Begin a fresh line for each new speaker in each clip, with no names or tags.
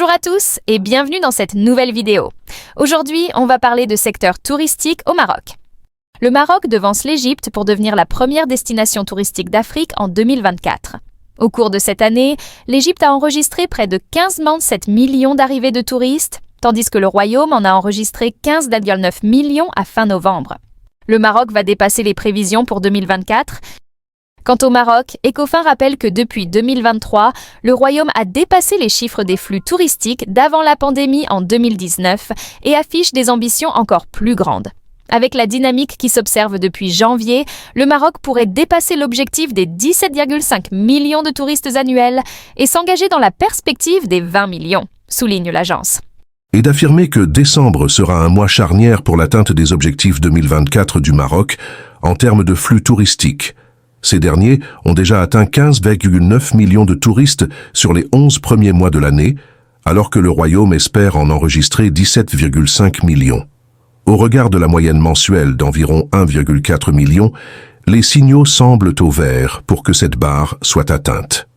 Bonjour à tous et bienvenue dans cette nouvelle vidéo. Aujourd'hui, on va parler de secteur touristique au Maroc. Le Maroc devance l'Égypte pour devenir la première destination touristique d'Afrique en 2024. Au cours de cette année, l'Égypte a enregistré près de 15,7 millions d'arrivées de touristes, tandis que le Royaume en a enregistré 15,9 millions à fin novembre. Le Maroc va dépasser les prévisions pour 2024. Quant au Maroc, Ecofin rappelle que depuis 2023, le Royaume a dépassé les chiffres des flux touristiques d'avant la pandémie en 2019 et affiche des ambitions encore plus grandes. Avec la dynamique qui s'observe depuis janvier, le Maroc pourrait dépasser l'objectif des 17,5 millions de touristes annuels et s'engager dans la perspective des 20 millions, souligne l'agence.
Et d'affirmer que décembre sera un mois charnière pour l'atteinte des objectifs 2024 du Maroc en termes de flux touristiques. Ces derniers ont déjà atteint 15,9 millions de touristes sur les 11 premiers mois de l'année, alors que le Royaume espère en enregistrer 17,5 millions. Au regard de la moyenne mensuelle d'environ 1,4 million, les signaux semblent au vert pour que cette barre soit atteinte.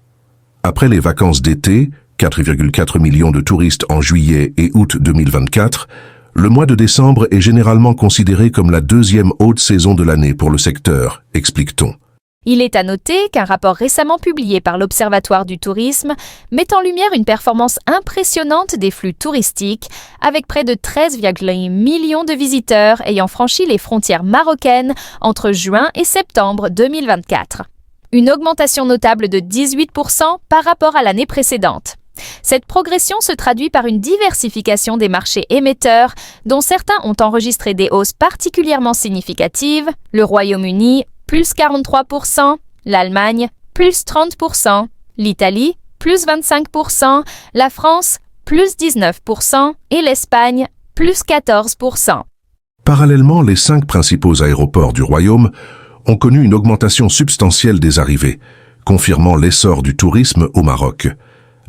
Après les vacances d'été, 4,4 millions de touristes en juillet et août 2024, le mois de décembre est généralement considéré comme la deuxième haute saison de l'année pour le secteur, explique-t-on.
Il est à noter qu'un rapport récemment publié par l'Observatoire du tourisme met en lumière une performance impressionnante des flux touristiques, avec près de 13,1 millions de visiteurs ayant franchi les frontières marocaines entre juin et septembre 2024. Une augmentation notable de 18% par rapport à l'année précédente. Cette progression se traduit par une diversification des marchés émetteurs, dont certains ont enregistré des hausses particulièrement significatives, le Royaume-Uni, plus 43%, l'Allemagne, plus 30%, l'Italie, plus 25%, la France, plus 19% et l'Espagne, plus 14%.
Parallèlement, les 5 principaux aéroports du Royaume ont connu une augmentation substantielle des arrivées, confirmant l'essor du tourisme au Maroc.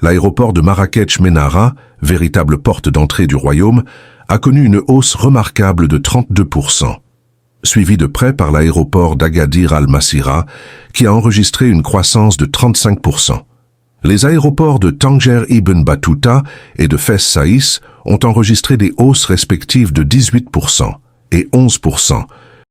L'aéroport de Marrakech-Ménara, véritable porte d'entrée du Royaume, a connu une hausse remarquable de 32%. Suivi de près par l'aéroport d'Agadir Al-Massira, qui a enregistré une croissance de 35%. Les aéroports de Tanger Ibn Battuta et de Fès Saïs ont enregistré des hausses respectives de 18% et 11%,